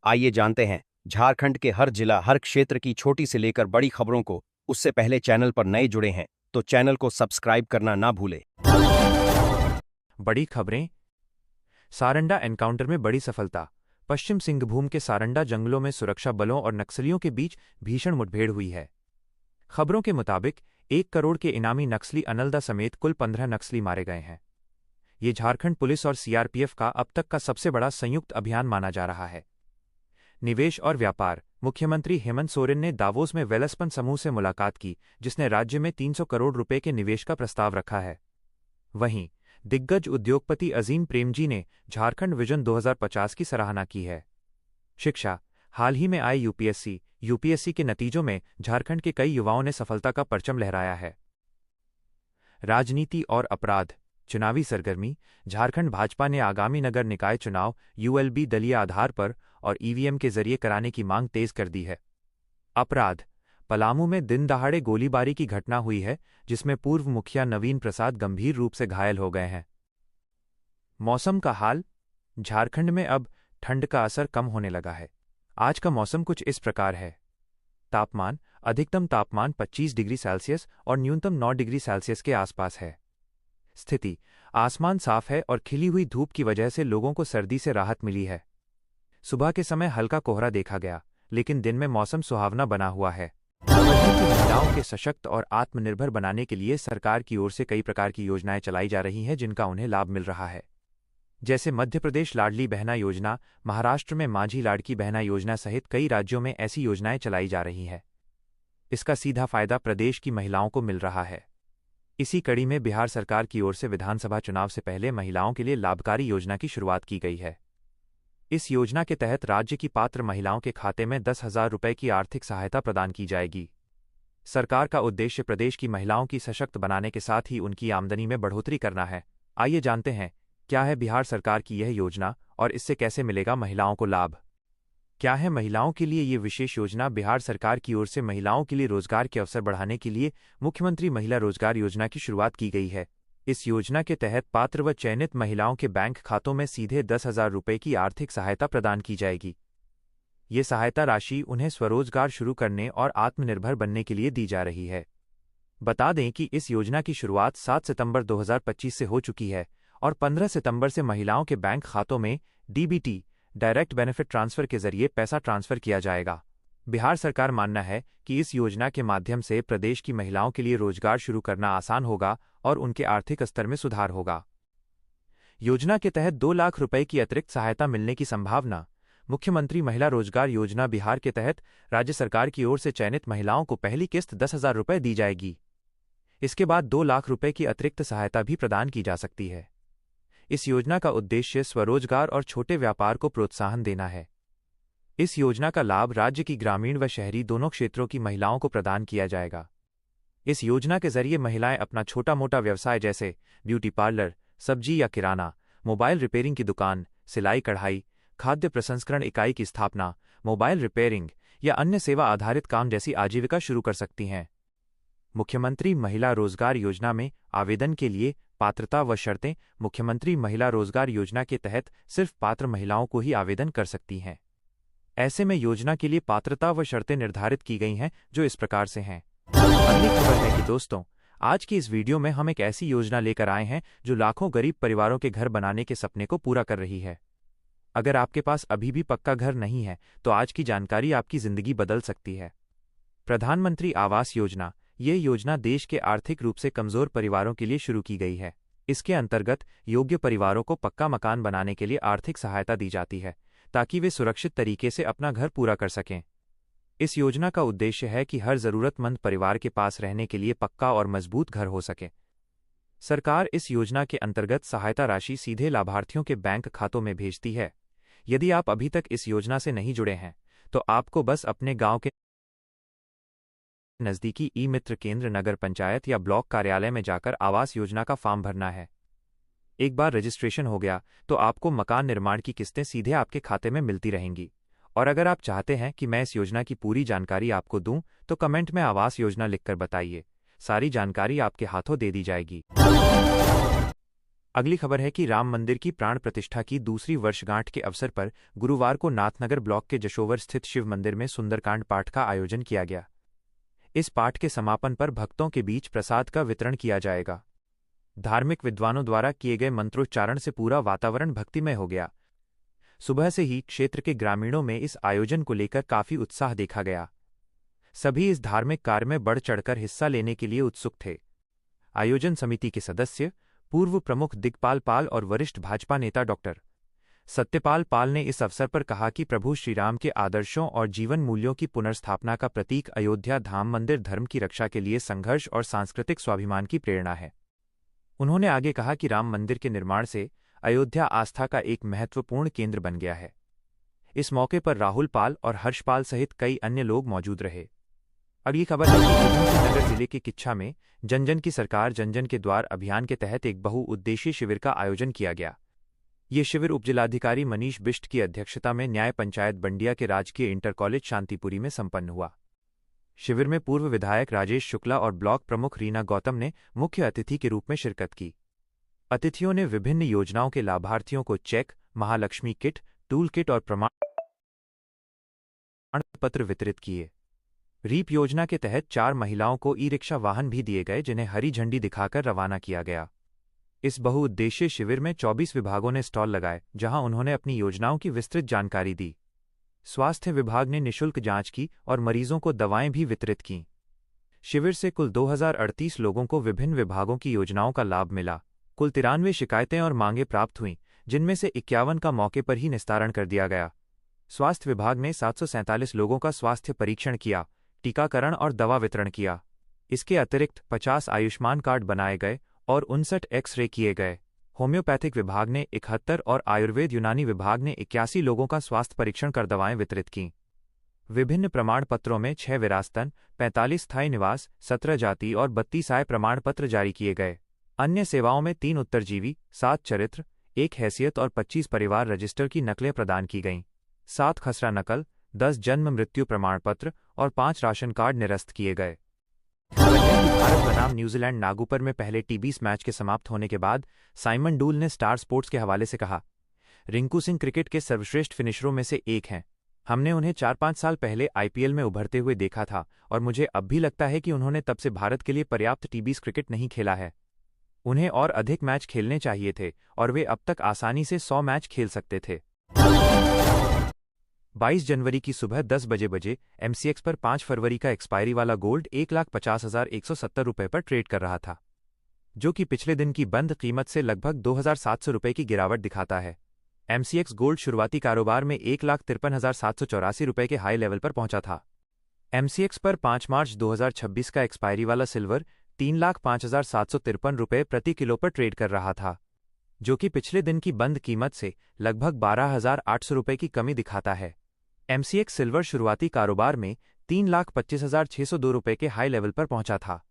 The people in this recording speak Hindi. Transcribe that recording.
आइए जानते हैं झारखंड के हर जिला हर क्षेत्र की छोटी से लेकर बड़ी खबरों को। उससे पहले चैनल पर नए जुड़े हैं तो चैनल को सब्सक्राइब करना ना भूले। बड़ी खबरें। सारंडा एनकाउंटर में बड़ी सफलता। पश्चिम सिंहभूम के सारंडा जंगलों में सुरक्षा बलों और नक्सलियों के बीच भीषण मुठभेड़ हुई है। खबरों के मुताबिक 1 करोड़ के इनामी नक्सली अनलदा समेत कुल 15 नक्सली मारे गए हैं। ये झारखंड पुलिस और सीआरपीएफ का अब तक का सबसे बड़ा संयुक्त अभियान माना जा रहा है। निवेश और व्यापार। मुख्यमंत्री हेमंत सोरेन ने दावोस में वेलस्पन समूह से मुलाकात की, जिसने राज्य में 300 करोड़ रुपए के निवेश का प्रस्ताव रखा है। वहीं दिग्गज उद्योगपति अजीम प्रेमजी ने झारखंड विजन 2050 की सराहना की है। शिक्षा। हाल ही में आए यूपीएससी के नतीजों में झारखंड के कई युवाओं ने सफलता का परचम लहराया है। राजनीति और अपराध। चुनावी सरगर्मी। झारखंड भाजपा ने आगामी नगर निकाय चुनाव यूएलबी दलीय आधार पर और ईवीएम के जरिए कराने की मांग तेज कर दी है। अपराध। पलामू में दिन दहाड़े गोलीबारी की घटना हुई है, जिसमें पूर्व मुखिया नवीन प्रसाद गंभीर रूप से घायल हो गए हैं। मौसम का हाल। झारखंड में अब ठंड का असर कम होने लगा है। आज का मौसम कुछ इस प्रकार है। तापमान। अधिकतम तापमान 25 डिग्री सेल्सियस और न्यूनतम 9 डिग्री सेल्सियस के आसपास है। स्थिति। आसमान साफ है और खिली हुई धूप की वजह से लोगों को सर्दी से राहत मिली है। सुबह के समय हल्का कोहरा देखा गया, लेकिन दिन में मौसम सुहावना बना हुआ है। महिलाओं के सशक्त और आत्मनिर्भर बनाने के लिए सरकार की ओर से कई प्रकार की योजनाएं चलाई जा रही हैं, जिनका उन्हें लाभ मिल रहा है। जैसे मध्य प्रदेश लाडली बहना योजना, महाराष्ट्र में माझी लाड़की बहना योजना सहित कई राज्यों में ऐसी योजनाएं चलाई जा रही हैं। इसका सीधा फायदा प्रदेश की महिलाओं को मिल रहा है। इसी कड़ी में बिहार सरकार की ओर से विधानसभा चुनाव से पहले महिलाओं के लिए लाभकारी योजना की शुरुआत की गई है। इस योजना के तहत राज्य की पात्र महिलाओं के खाते में 10,000 रुपये की आर्थिक सहायता प्रदान की जाएगी। सरकार का उद्देश्य प्रदेश की महिलाओं की सशक्त बनाने के साथ ही उनकी आमदनी में बढ़ोतरी करना है। आइए जानते हैं क्या है बिहार सरकार की यह योजना और इससे कैसे मिलेगा महिलाओं को लाभ। क्या है महिलाओं के लिए ये विशेष योजना। बिहार सरकार की ओर से महिलाओं के लिए रोजगार के अवसर बढ़ाने के लिए मुख्यमंत्री महिला रोजगार योजना की शुरुआत की गई है। इस योजना के तहत पात्र व चयनित महिलाओं के बैंक खातों में सीधे 10,000 रुपये की आर्थिक सहायता प्रदान की जाएगी। ये सहायता राशि उन्हें स्वरोजगार शुरू करने और आत्मनिर्भर बनने के लिए दी जा रही है। बता दें कि इस योजना की शुरुआत 7 सितंबर 2025 से हो चुकी है और 15 सितंबर से महिलाओं के बैंक खातों में डीबीटी डायरेक्ट बेनिफिट ट्रांसफर के जरिए पैसा ट्रांसफर किया जाएगा। बिहार सरकार मानना है कि इस योजना के माध्यम से प्रदेश की महिलाओं के लिए रोजगार शुरू करना आसान होगा और उनके आर्थिक स्तर में सुधार होगा। योजना के तहत 2 लाख रुपए की अतिरिक्त सहायता मिलने की संभावना। मुख्यमंत्री महिला रोजगार योजना बिहार के तहत राज्य सरकार की ओर से चयनित महिलाओं को पहली किस्त 10,000 रुपये दी जाएगी। इसके बाद 2 लाख रुपए की अतिरिक्त सहायता भी प्रदान की जा सकती है। इस योजना का उद्देश्य स्वरोजगार और छोटे व्यापार को प्रोत्साहन देना है। इस योजना का लाभ राज्य की ग्रामीण व शहरी दोनों क्षेत्रों की महिलाओं को प्रदान किया जाएगा। इस योजना के जरिए महिलाएं अपना छोटा मोटा व्यवसाय जैसे ब्यूटी पार्लर, सब्जी या किराना, मोबाइल रिपेयरिंग की दुकान, सिलाई कढ़ाई, खाद्य प्रसंस्करण इकाई की स्थापना, मोबाइल रिपेयरिंग या अन्य सेवा आधारित काम जैसी आजीविका शुरू कर सकती हैं। मुख्यमंत्री महिला रोजगार योजना में आवेदन के लिए पात्रता व शर्तें। मुख्यमंत्री महिला रोजगार योजना के तहत सिर्फ पात्र महिलाओं को ही आवेदन कर सकती हैं। ऐसे में योजना के लिए पात्रता व शर्तें निर्धारित की गई हैं, जो इस प्रकार से हैं। अगली खबर है कि दोस्तों, आज की इस वीडियो में हम एक ऐसी योजना लेकर आए हैं जो लाखों गरीब परिवारों के घर बनाने के सपने को पूरा कर रही है। अगर आपके पास अभी भी पक्का घर नहीं है तो आज की जानकारी आपकी जिंदगी बदल सकती है। प्रधानमंत्री आवास योजना। ये योजना देश के आर्थिक रूप से कमजोर परिवारों के लिए शुरू की गई है। इसके अंतर्गत योग्य परिवारों को पक्का मकान बनाने के लिए आर्थिक सहायता दी जाती है, ताकि वे सुरक्षित तरीके से अपना घर पूरा कर सकें। इस योजना का उद्देश्य है कि हर जरूरतमंद परिवार के पास रहने के लिए पक्का और मजबूत घर हो सके। सरकार इस योजना के अंतर्गत सहायता राशि सीधे लाभार्थियों के बैंक खातों में भेजती है। यदि आप अभी तक इस योजना से नहीं जुड़े हैं तो आपको बस अपने गांव के नजदीकी ई मित्र केंद्र, नगर पंचायत या ब्लॉक कार्यालय में जाकर आवास योजना का फॉर्म भरना है। एक बार रजिस्ट्रेशन हो गया तो आपको मकान निर्माण की किस्तें सीधे आपके खाते में मिलती रहेंगी। और अगर आप चाहते हैं कि मैं इस योजना की पूरी जानकारी आपको दूं तो कमेंट में आवास योजना लिखकर बताइए। सारी जानकारी आपके हाथों दे दी जाएगी। अगली खबर है कि राम मंदिर की प्राण प्रतिष्ठा की दूसरी वर्षगांठ के अवसर पर गुरुवार को नाथनगर ब्लॉक के जशोवर स्थित शिव मंदिर में सुंदरकांड पाठ का आयोजन किया गया। इस पाठ के समापन पर भक्तों के बीच प्रसाद का वितरण किया जाएगा। धार्मिक विद्वानों द्वारा किए गए मंत्रोच्चारण से पूरा वातावरण भक्तिमय हो गया। सुबह से ही क्षेत्र के ग्रामीणों में इस आयोजन को लेकर काफी उत्साह देखा गया। सभी इस धार्मिक कार्य में बढ़ चढ़कर हिस्सा लेने के लिए उत्सुक थे। आयोजन समिति के सदस्य, पूर्व प्रमुख दिग्पाल पाल और वरिष्ठ भाजपा नेता डॉक्टर सत्यपाल पाल ने इस अवसर पर कहा कि प्रभु श्रीराम के आदर्शों और जीवन मूल्यों की पुनर्स्थापना का प्रतीक अयोध्या धाम मंदिर धर्म की रक्षा के लिए संघर्ष और सांस्कृतिक स्वाभिमान की प्रेरणा है। उन्होंने आगे कहा कि राम मंदिर के निर्माण से अयोध्या आस्था का एक महत्वपूर्ण केंद्र बन गया है। इस मौके पर राहुल पाल और हर्ष पाल सहित कई अन्य लोग मौजूद रहे। अगली खबर है कि नगर जिले के किच्छा में जन जन की सरकार जन जन के द्वार अभियान के तहत एक बहुउद्देशीय शिविर का आयोजन किया गया। ये शिविर उपजिलाधिकारी मनीष बिष्ट की अध्यक्षता में न्याय पंचायत बंडिया के राजकीय इंटर कॉलेज शांतिपुरी में संपन्न हुआ। शिविर में पूर्व विधायक राजेश शुक्ला और ब्लॉक प्रमुख रीना गौतम ने मुख्य अतिथि के रूप में शिरकत की। अतिथियों ने विभिन्न योजनाओं के लाभार्थियों को cheque, Mahalakshmi kit, tool kit और प्रमाण पत्र वितरित किए। रीप योजना के तहत 4 महिलाओं को ई-रिक्शा वाहन भी दिए गए, जिन्हें हरी झंडी दिखाकर रवाना किया गया। इस बहुउद्देशीय शिविर में 24 विभागों ने स्टॉल लगाए, जहां उन्होंने अपनी योजनाओं की विस्तृत जानकारी दी। स्वास्थ्य विभाग ने निःशुल्क जांच की और मरीजों को दवाएं भी वितरित कीं। शिविर से कुल 2038 लोगों को विभिन्न विभागों की योजनाओं का लाभ मिला। कुल 93 शिकायतें और मांगें प्राप्त हुईं, जिनमें से 51 का मौके पर ही निस्तारण कर दिया गया। स्वास्थ्य विभाग ने 747 लोगों का स्वास्थ्य परीक्षण किया, टीकाकरण और दवा वितरण किया। इसके अतिरिक्त 50 आयुष्मान कार्ड बनाए गए और 59 एक्स-रे किए गए। होम्योपैथिक विभाग ने 71 और आयुर्वेद यूनानी विभाग ने 81 लोगों का स्वास्थ्य परीक्षण कर दवाएं वितरित कीं। विभिन्न प्रमाण पत्रों में 6 विरासतन, 45 स्थायी निवास, 17 जाति और 32 आय प्रमाण पत्र जारी किए गए। अन्य सेवाओं में 3 उत्तरजीवी, 7 चरित्र, 1 हैसियत और 25 परिवार रजिस्टर की नकलें प्रदान की गईं। 7 खसरा नकल, 10 जन्म मृत्यु प्रमाण पत्र और 5 राशन कार्ड निरस्त किए गए। भारत बनाम न्यूजीलैंड नागपुर में पहले टी20 मैच के समाप्त होने के बाद साइमन डूल ने स्टार स्पोर्ट्स के हवाले से कहा, रिंकू सिंह क्रिकेट के सर्वश्रेष्ठ फिनिशरों में से एक हैं। हमने उन्हें 4-5 साल पहले आईपीएल में उभरते हुए देखा था और मुझे अब भी लगता है कि उन्होंने तब से भारत के लिए पर्याप्त टी20 क्रिकेट नहीं खेला है। उन्हें और अधिक मैच खेलने चाहिए थे और वे अब तक आसानी से 100 मैच खेल सकते थे। 22 जनवरी की सुबह 10 बजे एमसीएक्स पर 5 फरवरी का एक्सपायरी वाला गोल्ड 1,50,170 रुपये पर ट्रेड कर रहा था, जो कि पिछले दिन की बंद कीमत से लगभग 2,700 रुपये की गिरावट दिखाता है। एमसीएक्स गोल्ड शुरुआती कारोबार में 1,53,784 रुपये के हाई लेवल पर पहुंचा था। एमसीएक्स पर 5 मार्च 2026 का एक्सपायरी वाला सिल्वर 3,05,753 रुपये प्रति किलो पर ट्रेड कर रहा था, जो कि पिछले दिन की बंद कीमत से लगभग 12,800 रुपये की कमी दिखाता है। एमसीएक्स सिल्वर शुरुआती कारोबार में 3,25,602 रुपये के हाई लेवल पर पहुंचा था।